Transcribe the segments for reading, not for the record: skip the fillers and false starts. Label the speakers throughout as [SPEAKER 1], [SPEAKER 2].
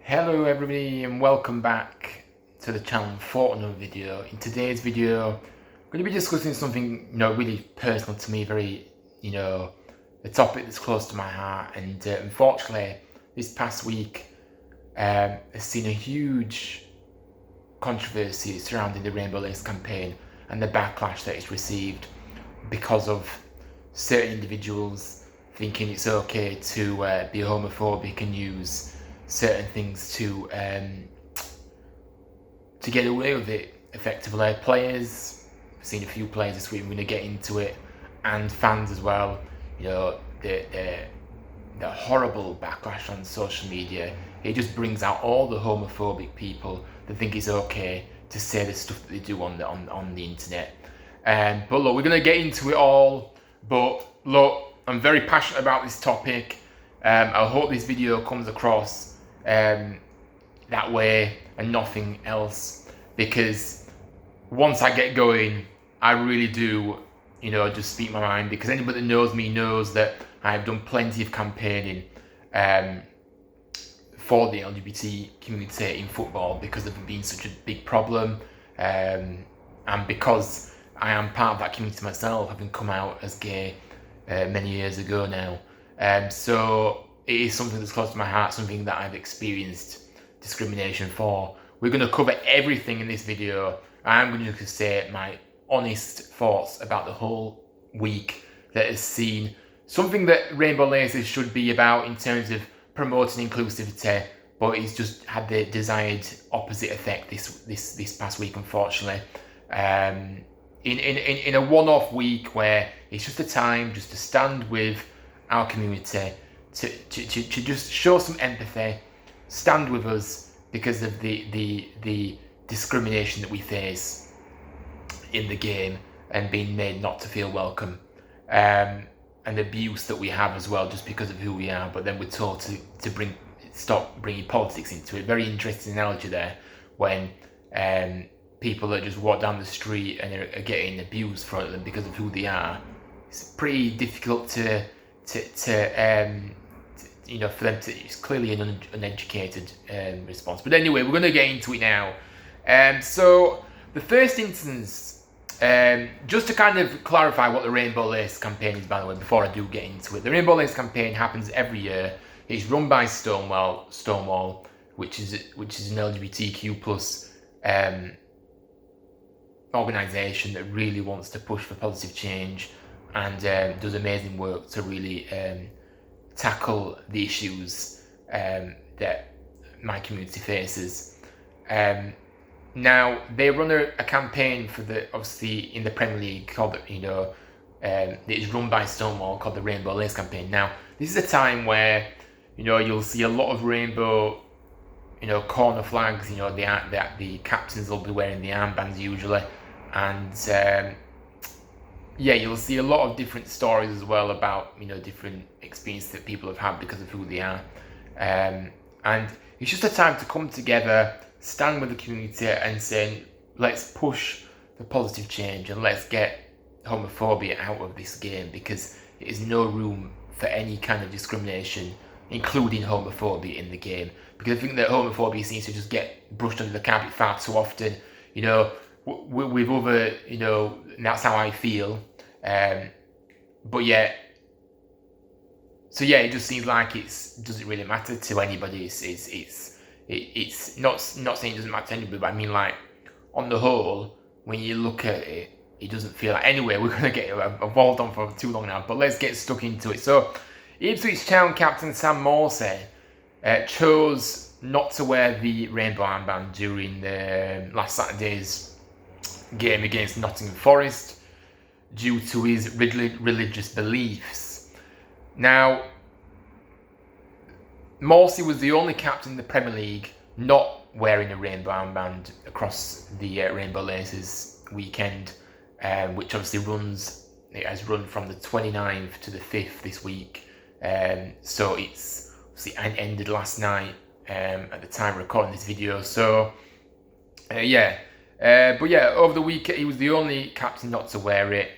[SPEAKER 1] Hello everybody and welcome back to the channel for another video. In today's video, I'm going to be discussing something really personal to me, very a topic that's close to my heart. And unfortunately, this past week has seen a huge controversy surrounding the Rainbow Lace campaign and the backlash that it's received because of certain individuals thinking it's okay to be homophobic and use certain things to get away with it effectively. Players, I've seen a few players this week, I'm going to get into it, and fans as well. The horrible backlash on social media, it just brings out all the homophobic people that think it's okay to say the stuff that they do on the internet. But look, we're going to get into it all. But look, I'm very passionate about this topic. I hope this video comes across that way and nothing else, because once I get going, I really do, just speak my mind. Because anybody that knows me knows that I've done plenty of campaigning for the LGBT community in football, because of it being such a big problem, and because I am part of that community myself, having come out as gay many years ago now. So it is something that's close to my heart, something that I've experienced discrimination for. We're going to cover everything in this video. I'm going to say my honest thoughts about the whole week that has seen something that Rainbow Laces should be about in terms of promoting inclusivity, but it's just had the desired opposite effect this past week, unfortunately. In a one-off week where it's just a time just to stand with our community, to just show some empathy, stand with us because of the discrimination that we face in the game and being made not to feel welcome, and abuse that we have as well just because of who we are. But then we're told to stop bringing politics into it. Very interesting analogy there, when people that just walk down the street and are getting abused for them because of who they are. It's pretty difficult for them to. It's clearly an uneducated response. But anyway, we're going to get into it now. So the first instance, just to kind of clarify what the Rainbow Lace campaign is, by the way, before I do get into it. The Rainbow Lace campaign happens every year. It's run by Stonewall, which is an LGBTQ plus organisation that really wants to push for positive change and does amazing work to really tackle the issues that my community faces. Now they run a campaign for obviously in the Premier League called that is run by Stonewall, called the Rainbow Lace campaign. Now this is a time where you'll see a lot of rainbow corner flags. The captains will be wearing the armbands usually, and you'll see a lot of different stories as well about different experiences that people have had because of who they are, and it's just a time to come together, stand with the community and say, let's push the positive change and let's get homophobia out of this game, because there is no room for any kind of discrimination, including homophobia, in the game. Because I think that homophobia seems to just get brushed under the carpet far too often, with other, and that's how I feel. But yet, it just seems like it doesn't really matter to anybody. It's not saying it doesn't matter to anybody, but I mean, like, on the whole, when you look at it, it doesn't feel like. Anyway, we're gonna get involved on for too long now, but let's get stuck into it. So, Ipswich Town captain Sam Morsey chose not to wear the rainbow armband during last Saturday's game against Nottingham Forest due to his religious beliefs. Now, Morsey was the only captain in the Premier League not wearing a rainbow armband across the Rainbow Laces weekend, which obviously has run from the 29th to the 5th this week. So it's obviously ended last night at the time of recording this video. So but over the week he was the only captain not to wear it.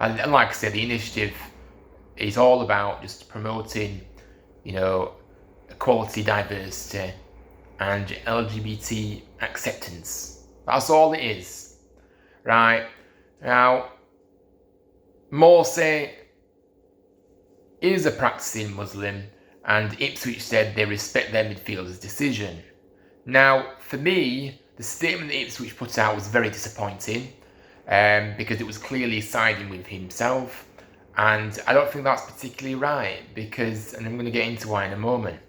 [SPEAKER 1] And like I said, the initiative is all about just promoting, equality, diversity, and LGBT acceptance. That's all it is, right? Now, Morsi is a practicing Muslim, and Ipswich said they respect their midfielder's decision. Now, for me, the statement that Ipswich put out was very disappointing, because it was clearly siding with himself, and I don't think that's particularly right, because, and I'm going to get into why in a moment,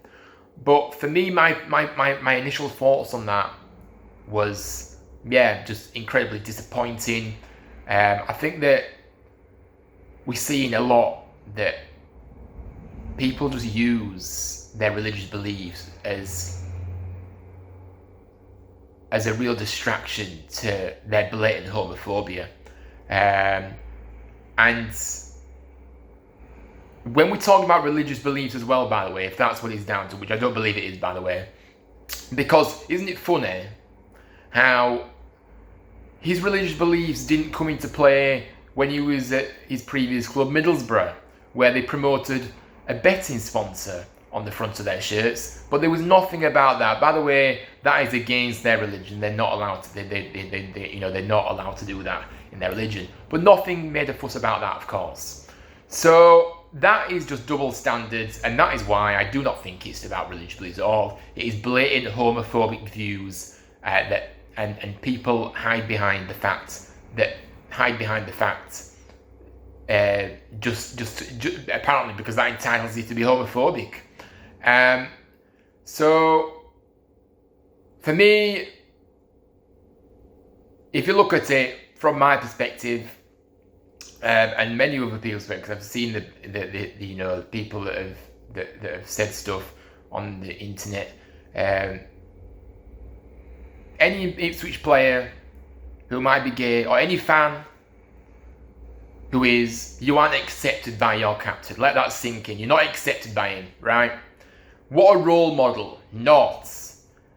[SPEAKER 1] but for me, my initial thoughts on that was, just incredibly disappointing. I think that we're seeing a lot that people just use their religious beliefs as a real distraction to their blatant homophobia. And when we talk about religious beliefs as well, by the way, if that's what it's down to, which I don't believe it is, by the way, because isn't it funny how his religious beliefs didn't come into play when he was at his previous club, Middlesbrough, where they promoted a betting sponsor on the front of their shirts, but there was nothing about that. By the way, that is against their religion. They're not allowed to. They're not allowed to do that in their religion. But nothing made a fuss about that, of course. So that is just double standards, and that is why I do not think it's about religious beliefs at all. It is blatant homophobic views and people hide behind the fact just apparently because that entitles you to be homophobic. So for me, if you look at it from my perspective, and many other people's perspectives, I've seen the people that have said stuff on the internet. Any Ipswich player who might be gay, or any fan who is, you aren't accepted by your captain. Let that sink in. You're not accepted by him, right? What a role model. Not.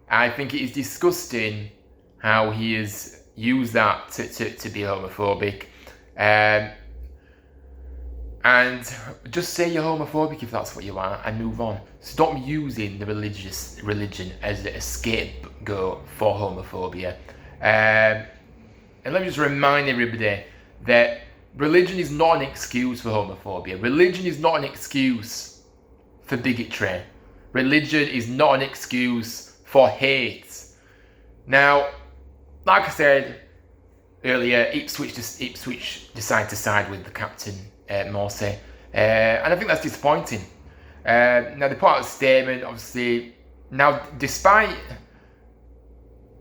[SPEAKER 1] I think it is disgusting how he has used that to be homophobic. And just say you're homophobic if that's what you are, and move on. Stop using the religion as a scapegoat for homophobia. And let me just remind everybody that religion is not an excuse for homophobia. Religion is not an excuse for bigotry. Religion is not an excuse for hate. Now, like I said earlier, Ipswich decided to side with the captain, Morsi, and I think that's disappointing. Now, they put out a statement, obviously. Now, despite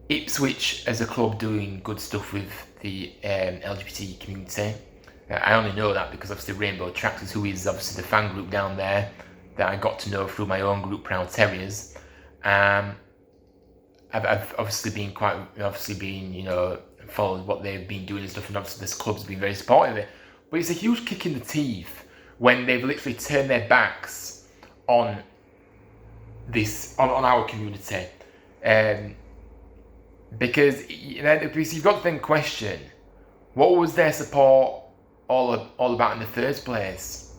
[SPEAKER 1] Ipswich as a club doing good stuff with the LGBT community, I only know that because obviously Rainbow Tractors, who is obviously the fan group down there that I got to know through my own group, Proud Terriers. I've obviously been followed what they've been doing and stuff, and obviously this club's been very supportive of it. But it's a huge kick in the teeth when they've literally turned their backs on this, on our community, because you've got to then question, what was their support all about in the first place?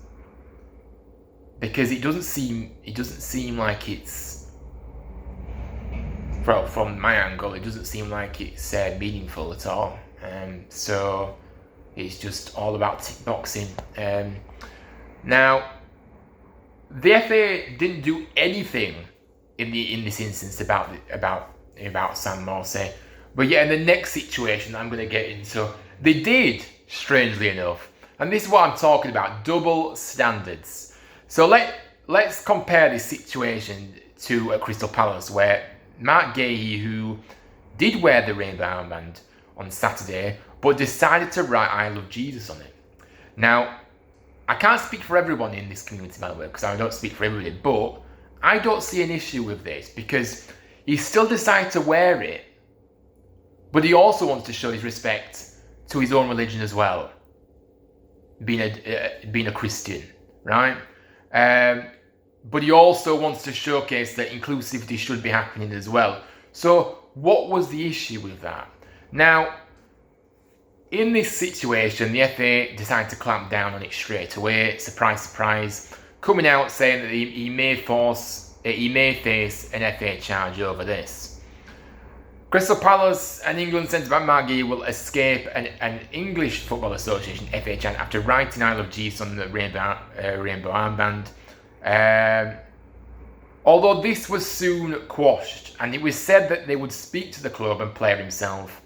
[SPEAKER 1] Because it doesn't seem like it's, from my angle, it doesn't seem like it's meaningful at all. So it's just all about tick boxing. Now, the FA didn't do anything in this instance about Sam Morsi, but yet in the next situation that I'm going to get into, they did, strangely enough. And this is what I'm talking about: double standards. So let's compare this situation to at Crystal Palace, where Mark Gahey, who did wear the rainbow armband on Saturday, but decided to write "I love Jesus" on it. Now, I can't speak for everyone in this community, by the way, because I don't speak for everybody, but I don't see an issue with this, because he still decided to wear it, but he also wants to show his respect to his own religion as well, being a Christian, right? But he also wants to showcase that inclusivity should be happening as well. So what was the issue with that? Now, in this situation, the FA decided to clamp down on it straight away. Surprise, surprise. Coming out saying that he may force he may face an FA charge over this. Crystal Palace and England centre-back Mark Gee will escape an English Football Association FA charge after writing I Love Jeeves on the rainbow armband. Although this was soon quashed, and it was said that they would speak to the club and player himself,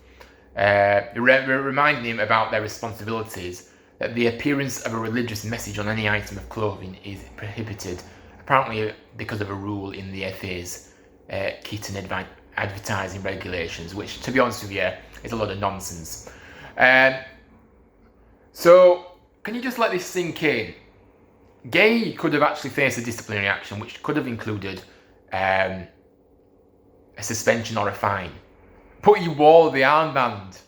[SPEAKER 1] reminding him about their responsibilities, that the appearance of a religious message on any item of clothing is prohibited, apparently because of a rule in the FA's kit and advertising regulations, which, to be honest with you, is a lot of nonsense. So, can you just let this sink in? Gay could have actually faced a disciplinary action, which could have included a suspension or a fine. But he wore the armband,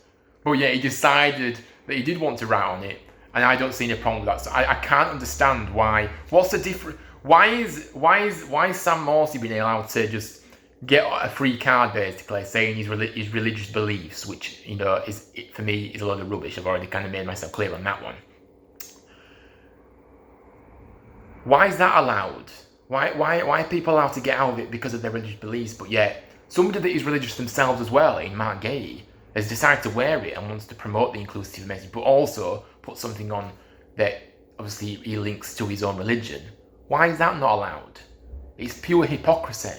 [SPEAKER 1] but yet he decided that he did want to write on it, and I don't see any problem with that. So I can't understand why. What's the difference? Why is Sam Morsy being allowed to just get a free card basically saying his religious beliefs, which is, for me, is a lot of rubbish. I've already kind of made myself clear on that one. Why is that allowed? Why are people allowed to get out of it because of their religious beliefs? But yet, somebody that is religious themselves as well, in Mark Gay, has decided to wear it and wants to promote the inclusive message, but also put something on that obviously he links to his own religion. Why is that not allowed? It's pure hypocrisy.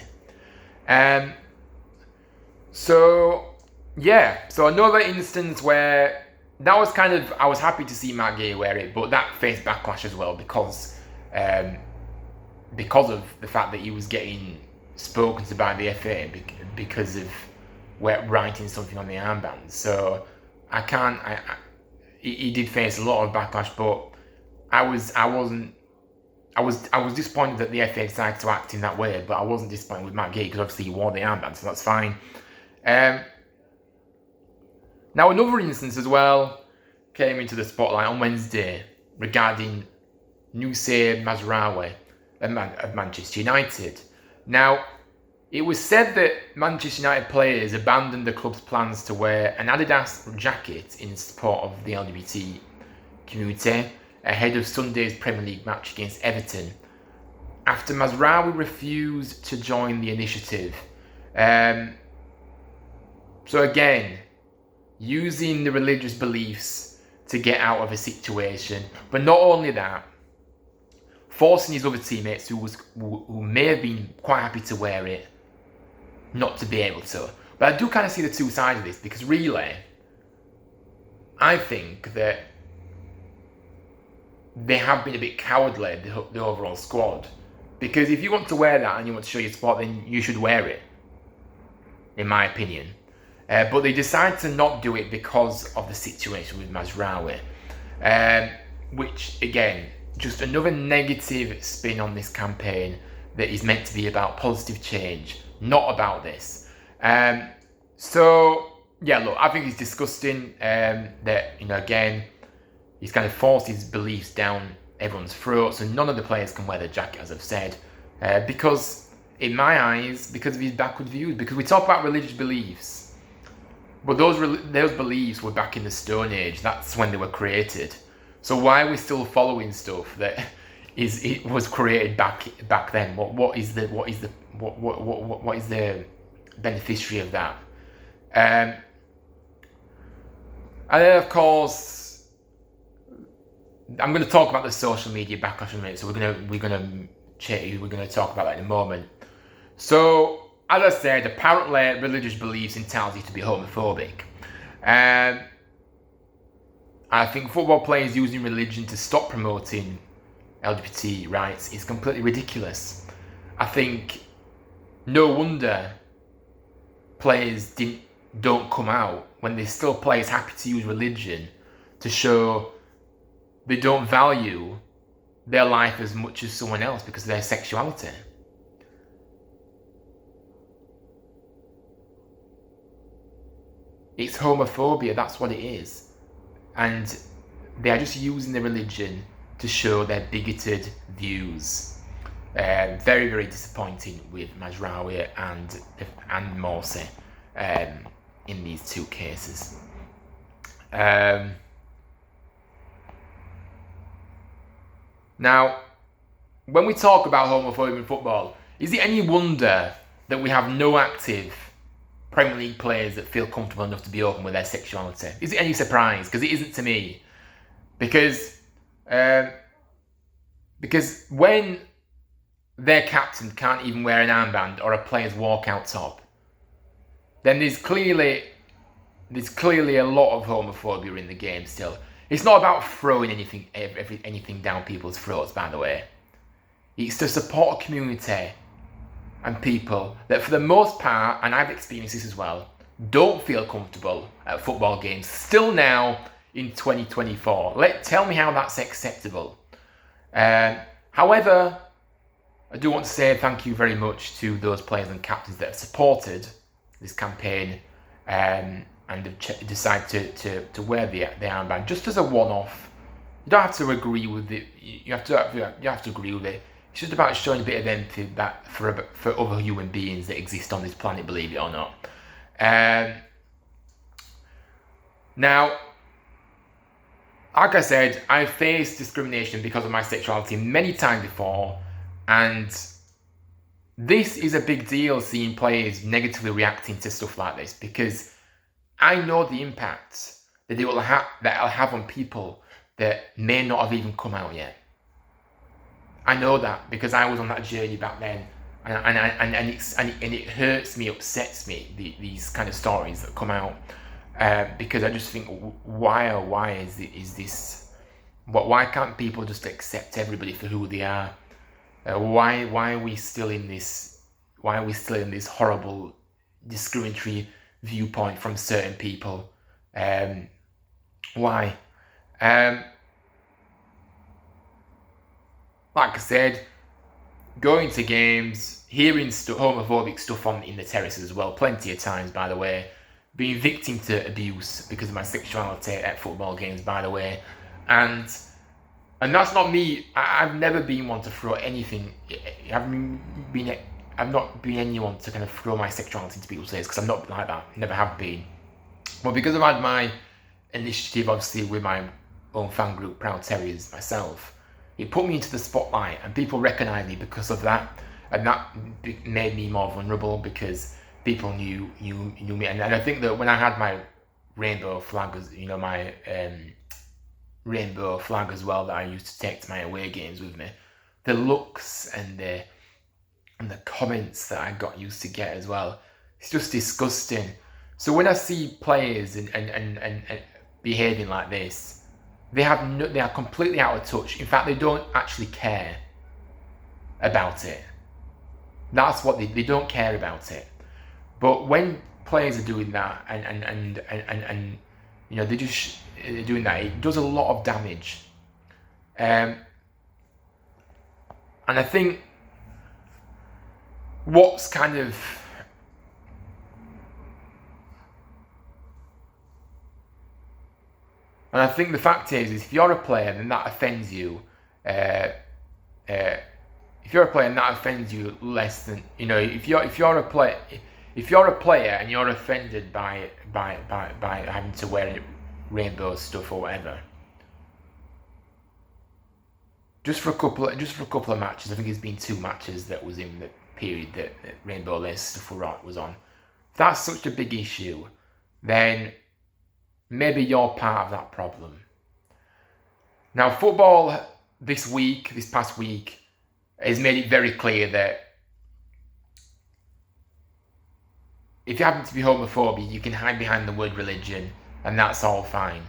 [SPEAKER 1] So another instance where that was kind of, I was happy to see Mark Gay wear it, but that faced backlash as well because of the fact that he was getting spoken to by the FA because of writing something on the armband. So he did face a lot of backlash, but I was disappointed that the FA decided to act in that way, but I wasn't disappointed with Matt Gay because obviously he wore the armband, so that's fine. Now another instance as well came into the spotlight on Wednesday regarding Noussair Mazraoui of Manchester United. Now, it was said that Manchester United players abandoned the club's plans to wear an Adidas jacket in support of the LGBT community ahead of Sunday's Premier League match against Everton, after Mazraoui refused to join the initiative. So again, using the religious beliefs to get out of a situation, but not only that, forcing his other teammates who may have been quite happy to wear it not to be able to. But I do kind of see the two sides of this, because really, I think that they have been a bit cowardly, the overall squad. Because if you want to wear that and you want to show your support, then you should wear it, in my opinion. But they decided to not do it because of the situation with Mazraoui, which, again, just another negative spin on this campaign that is meant to be about positive change, not about this. So, yeah, look, I think it's disgusting that, again, he's kind of forced his beliefs down everyone's throats, and none of the players can wear the jacket, as I've said, because, in my eyes, because of his backward views. Because we talk about religious beliefs, but those beliefs were back in the Stone Age. That's when they were created. So why are we still following stuff that it was created back then? What is the beneficiary of that? And then, of course, I'm going to talk about the social media backlash in a minute. So we're going to talk about that in a moment. So, as I said, apparently religious beliefs entitle you to be homophobic. I think football players using religion to stop promoting LGBT rights is completely ridiculous. I think no wonder players don't come out when there's still players happy to use religion to show they don't value their life as much as someone else because of their sexuality. It's homophobia, that's what it is. And they are just using their religion to show their bigoted views. Very, very disappointing with Mazraoui and Morsy in these two cases. Now, when we talk about homophobia in football, Is it any wonder that we have no active Premier League players that feel comfortable enough to be open with their sexuality? Is it any surprise? Because it isn't to me. Because when their captain can't even wear an armband or a player's walkout top, then there's clearly a lot of homophobia in the game still. It's not about throwing anything down people's throats, by the way. It's to support a community and people that, for the most part, and I've experienced this as well, don't feel comfortable at football games still now in 2024. Tell me how that's acceptable. However, I do want to say thank you very much to those players and captains that have supported this campaign and have decided to wear the armband just as a one-off. You don't have to agree with it. You have to agree with it. It's just about showing a bit of empathy for other human beings that exist on this planet, believe it or not. Now, like I said, I've faced discrimination because of my sexuality many times before, and this is a big deal, seeing players negatively reacting to stuff like this, because I know the impact that it'll have on people that may not have even come out yet. I know that because I was on that journey back then, and it hurts me, upsets me, these kind of stories that come out, because I just think, why can't people just accept everybody for who they are? Why are we still in this horrible, discriminatory viewpoint from certain people? Why? Like I said, going to games, hearing homophobic stuff in the terraces as well, plenty of times, by the way, being victim to abuse because of my sexuality at football games, by the way, and that's not me. I've never been one to throw anything. I've not been anyone to kind of throw my sexuality into people's face, because I'm not like that. Never have been. But because I've had my initiative, obviously, with my own fan group, Proud Terriers, myself, it put me into the spotlight, and people recognised me because of that, and that made me more vulnerable because people knew me. And I think that when I had my rainbow flag, my rainbow flag as well, that I used to take to my away games with me, the looks and the comments that I got used to get as well, it's just disgusting. So when I see players and behaving like this, they are completely out of touch. In fact, they don't actually care about it. That's what they don't care about it. But when players are doing that and they're just doing that, it does a lot of damage. And I think what's kind of And I think the fact is if you're a player and that offends you, if you're a player and that offends you less than, if you're a player and you're offended by having to wear rainbow stuff or whatever, just for a couple of matches, I think it's been 2 matches that was in the period that rainbow lace stuff was on. If that's such a big issue, then maybe you're part of that problem. Now, football this past week, has made it very clear that if you happen to be homophobic, you can hide behind the word religion, and that's all fine.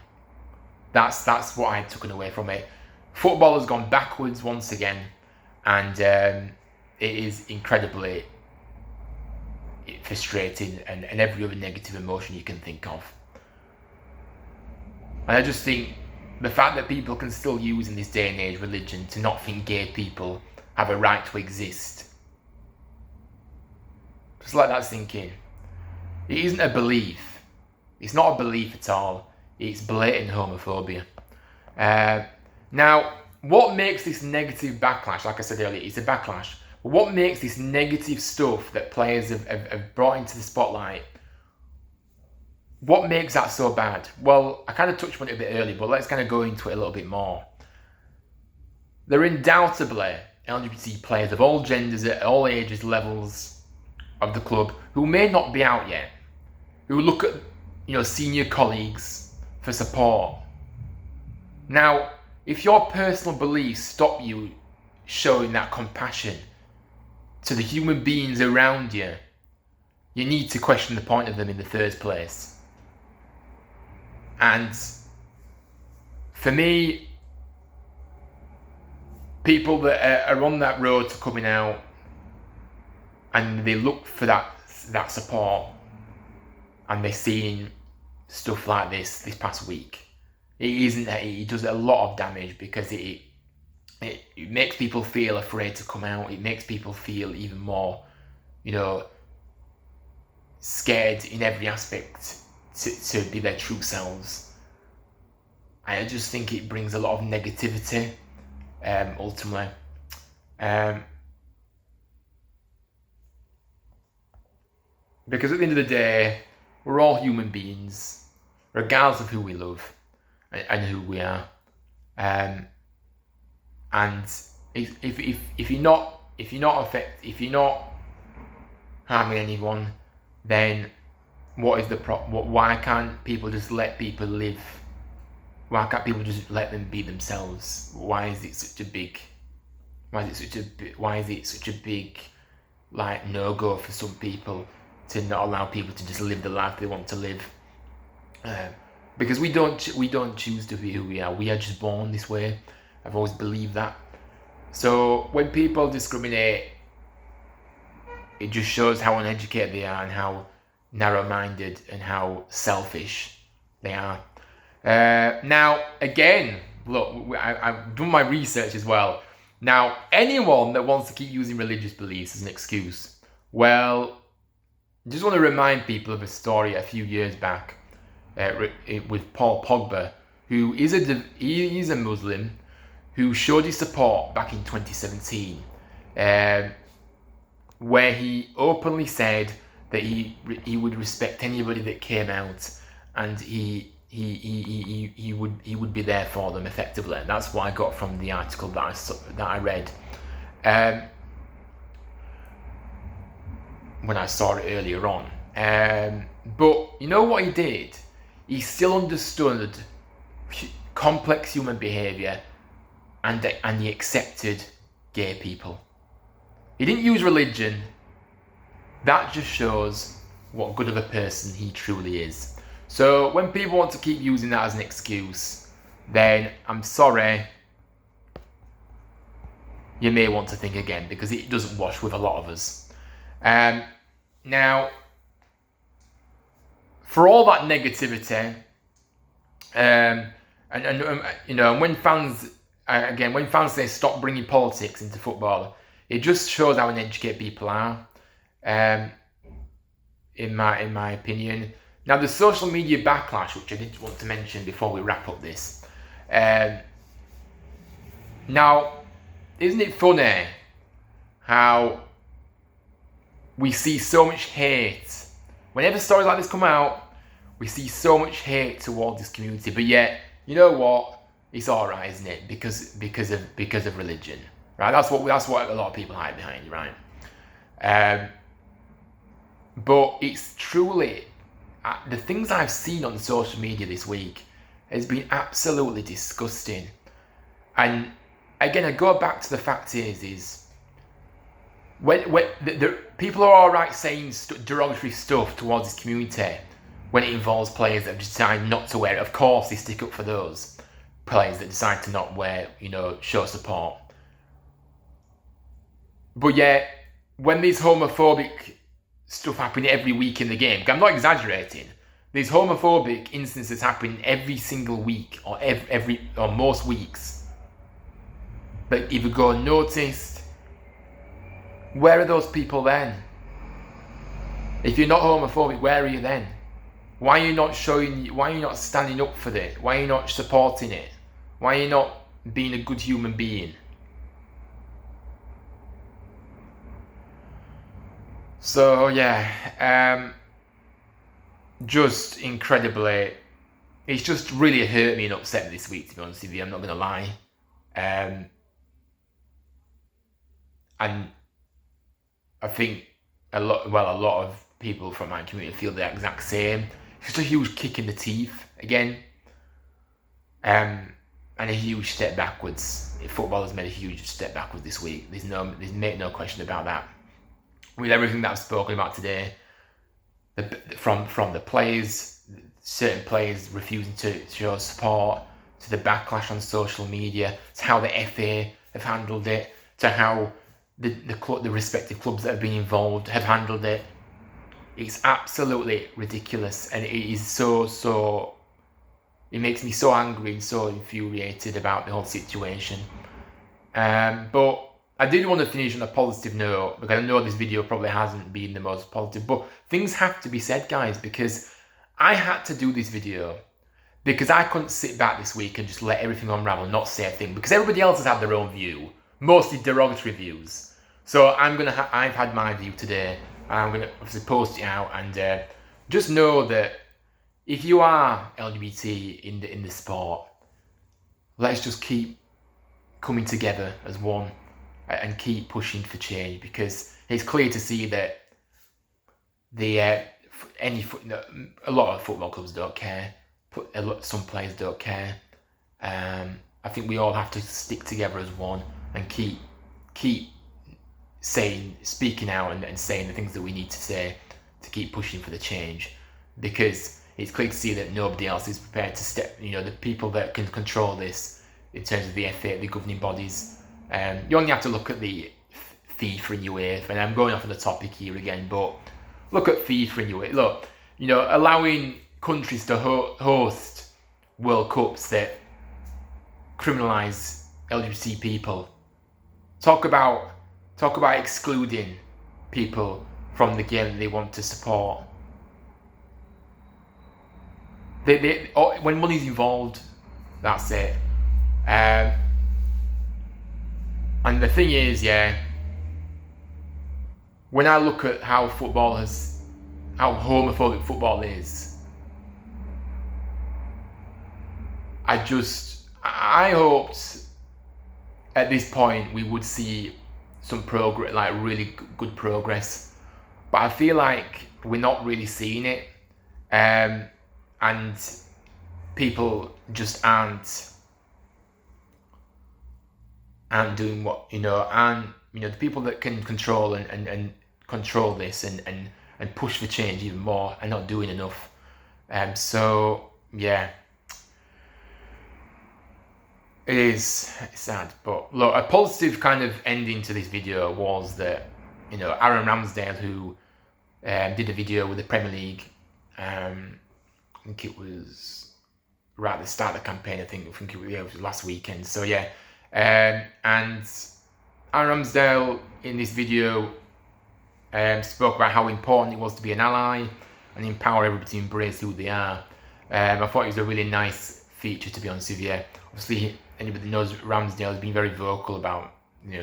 [SPEAKER 1] That's what I took away from it. Football has gone backwards once again, and it is incredibly frustrating and every other negative emotion you can think of. And I just think the fact that people can still use in this day and age religion to not think gay people have a right to exist. Just let that sink in. It isn't a belief. It's not a belief at all. It's blatant homophobia. Now, what makes this negative backlash, like I said earlier, it's a backlash. But what makes this negative stuff that players have brought into the spotlight, what makes that so bad? Well, I kind of touched on it a bit earlier, but let's kind of go into it a little bit more. There undoubtedly LGBT players of all genders at all ages levels of the club who may not be out yet, who look at senior colleagues for support. Now, if your personal beliefs stop you showing that compassion to the human beings around you, you need to question the point of them in the first place. And for me, people that are on that road to coming out and they look for that support, and they're seeing stuff like this past week, it does a lot of damage, because it makes people feel afraid to come out. It makes people feel even more, scared in every aspect to be their true selves. I just think it brings a lot of negativity, ultimately. Because at the end of the day, we're all human beings, regardless of who we love and who we are. And if you're not harming anyone, then what is the why can't people just let people live? Why can't people just let them be themselves? Why is it such a big like no-go for some people to not allow people to just live the life they want to live? Because we don't choose to be who we are. We are just born this way. I've always believed that. So when people discriminate, it just shows how uneducated they are and how narrow-minded and how selfish they are. Now, again, look, I've done my research as well. Now, anyone that wants to keep using religious beliefs as an excuse, well, I just want to remind people of a story a few years back with Paul Pogba, who is a Muslim who showed his support back in 2017, where he openly said that he would respect anybody that came out, and he would be there for them effectively. That's what I got from the article that I read when I saw it earlier on. But you know what he did? He still understood complex human behaviour, and he accepted gay people. He didn't use religion. That just shows what good of a person he truly is. So when people want to keep using that as an excuse, then I'm sorry, you may want to think again, because it doesn't wash with a lot of us. Now, for all that negativity, and when fans say stop bringing politics into football, it just shows how uneducated people are, in my opinion. Now, the social media backlash, which I did want to mention before we wrap up this. Now, isn't it funny how we see so much hate? Whenever stories like this come out, we see so much hate towards this community. But yet, you know what? It's all right, isn't it? Because of religion, right? That's what a lot of people hide behind, right? But it's truly the things I've seen on social media this week has been absolutely disgusting. And again, I go back to the fact is when the people are all right saying derogatory stuff towards this community when it involves players that decide not to wear it. Of course, they stick up for those players that decide to not wear, show support. But yet, when these homophobic stuff happen every week in the game, I'm not exaggerating, these homophobic instances happen every single week, or or most weeks, that either go unnoticed. Where are those people then? If you're not homophobic, where are you then? Why are you not standing up for it? Why are you not supporting it? Why are you not being a good human being? So yeah, just incredibly, it's just really hurt me and upset me this week, to be honest with you. I'm not gonna lie. And I think a lot of people from my community feel the exact same. It's just a huge kick in the teeth again, and a huge step backwards. Football has made a huge step backwards this week. There's no question about that. With everything that I've spoken about today, from the players, certain players refusing to show support, to the backlash on social media, to how the FA have handled it, to how the respective clubs that have been involved have handled it. It's absolutely ridiculous, and it is so. It makes me so angry and so infuriated about the whole situation. But I did want to finish on a positive note, because I know this video probably hasn't been the most positive, but things have to be said, guys, because I had to do this video because I couldn't sit back this week and just let everything unravel and not say a thing, because everybody else has had their own view, mostly derogatory views. So I've had my view today, and I'm gonna obviously post it out, and just know that if you are LGBT in the sport, let's just keep coming together as one and keep pushing for change, because it's clear to see that a lot of football clubs don't care. Some players don't care. I think we all have to stick together as one and keep speaking out and saying the things that we need to say to keep pushing for the change, because it's clear to see that nobody else is prepared to step. The people that can control this in terms of the FA, the governing bodies. You only have to look at the FIFA and UEFA, and I'm going off on the topic here again, but look at FIFA and UEFA. Look, allowing countries to host World Cups that criminalise LGBT people. Talk about excluding people from the game that they want to support. When money's involved, that's it. And the thing is, when I look at how homophobic football is, I hoped at this point we would see some progress, like really good progress, but I feel like we're not really seeing it, and people just aren't doing what the people that can control and control this and push for change even more are not doing enough. So yeah, it's sad. But look, a positive kind of ending to this video was that Aaron Ramsdale, who did a video with the Premier League, I think it was right at the start of the campaign. I think it was last weekend. So yeah. And Aaron Ramsdale in this video spoke about how important it was to be an ally and empower everybody to embrace who they are. I thought it was a really nice feature, to be honest with you. Obviously, anybody knows Ramsdale has been very vocal about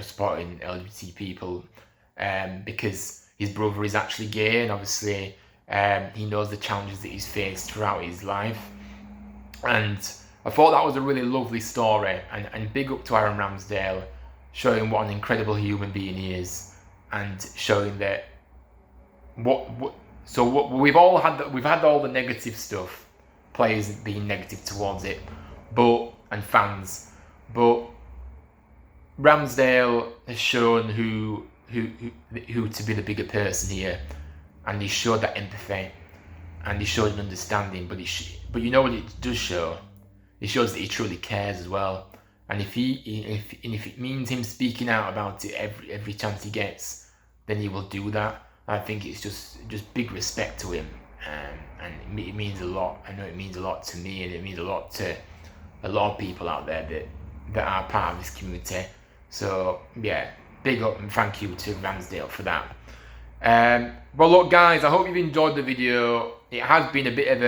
[SPEAKER 1] supporting LGBT people, because his brother is actually gay, and obviously he knows the challenges that he's faced throughout his life. And I thought that was a really lovely story, and big up to Aaron Ramsdale, showing what an incredible human being he is, and showing that we've had all the negative stuff, players being negative towards it, and fans, but Ramsdale has shown who to be the bigger person here, and he showed that empathy, and he showed an understanding, but you know what it does show? It shows that he truly cares as well. And if it means him speaking out about it every chance he gets, then he will do that. I think it's just big respect to him, and it means a lot. I know it means a lot to me, and it means a lot to a lot of people out there that are part of this community. So yeah, big up and thank you to Ramsdale for that. Well, look, guys, I hope you've enjoyed the video. It has been a bit of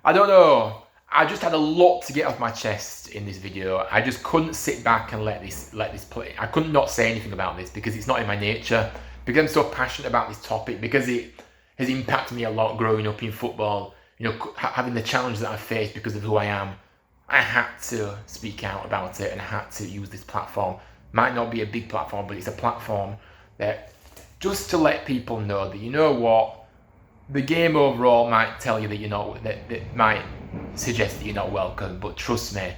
[SPEAKER 1] I don't know. I just had a lot to get off my chest in this video. I just couldn't sit back and let this play. I couldn't not say anything about this because it's not in my nature. Because I'm so passionate about this topic. Because it has impacted me a lot growing up in football. Having the challenges that I faced because of who I am. I had to speak out about it, and I had to use this platform Might not be a big platform, but it's a platform that just to let people know that, you know what, the game overall might tell you that you're not, that might suggest that you're not welcome, but trust me,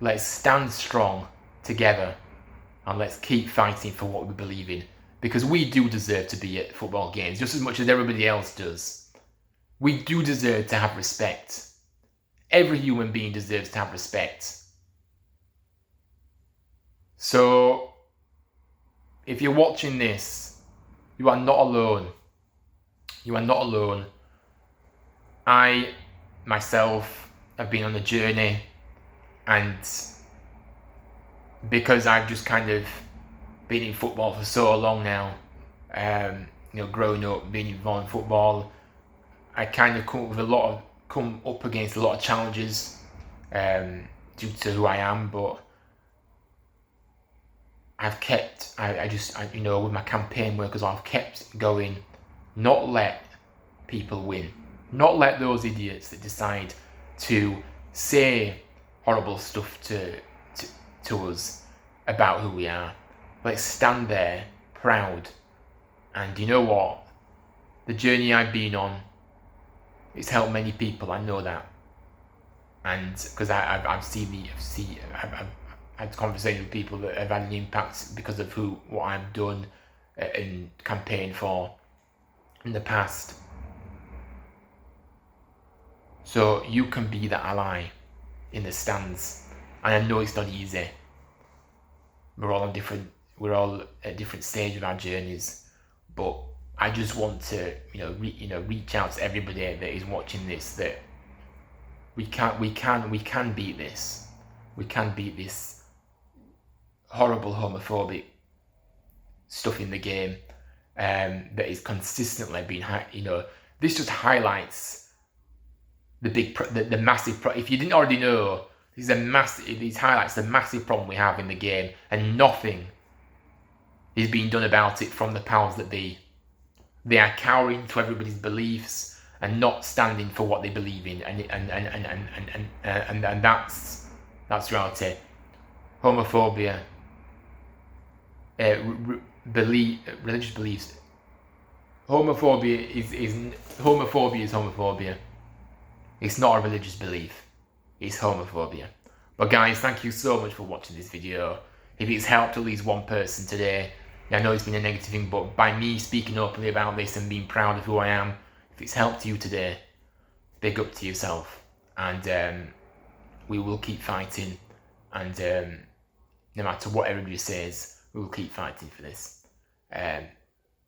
[SPEAKER 1] let's stand strong together and let's keep fighting for what we believe in, because we do deserve to be at football games just as much as everybody else does. We do deserve to have respect. Every human being deserves to have respect. So, if you're watching this, you are not alone. You are not alone. I, myself, have been on a journey, and because I've just kind of been in football for so long now, growing up, being involved in football, I kind of come up against a lot of challenges due to who I am, but I've kept, with my campaign work as well, I've kept going, not let people win, not let those idiots that decide to say horrible stuff to us about who we are. Let's stand there proud. And you know what? The journey I've been on, it's helped many people. I know that, and because I've had conversations with people that have had an impact because of what I've done and campaigned for in the past. So you can be that ally in the stands, and I know it's not easy. We're all at different stages of our journeys, but I just want to, reach out to everybody that is watching this, that we can beat this. We can beat this horrible homophobic stuff in the game that is consistently being, this just highlights the massive if you didn't already know, these highlights the massive problem we have in the game, and nothing is being done about it from the powers that be. They are cowering to everybody's beliefs and not standing for what they believe in, and that's reality. Homophobia, religious beliefs. Homophobia is homophobia. It's not a religious belief. It's homophobia. But guys, thank you so much for watching this video. If it's helped at least one person today, I know it's been a negative thing, but by me speaking openly about this and being proud of who I am, if it's helped you today, big up to yourself. And we will keep fighting. And no matter what everybody says, we will keep fighting for this.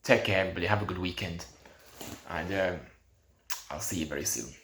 [SPEAKER 1] Take care, everybody. Have a good weekend. And I'll see you very soon.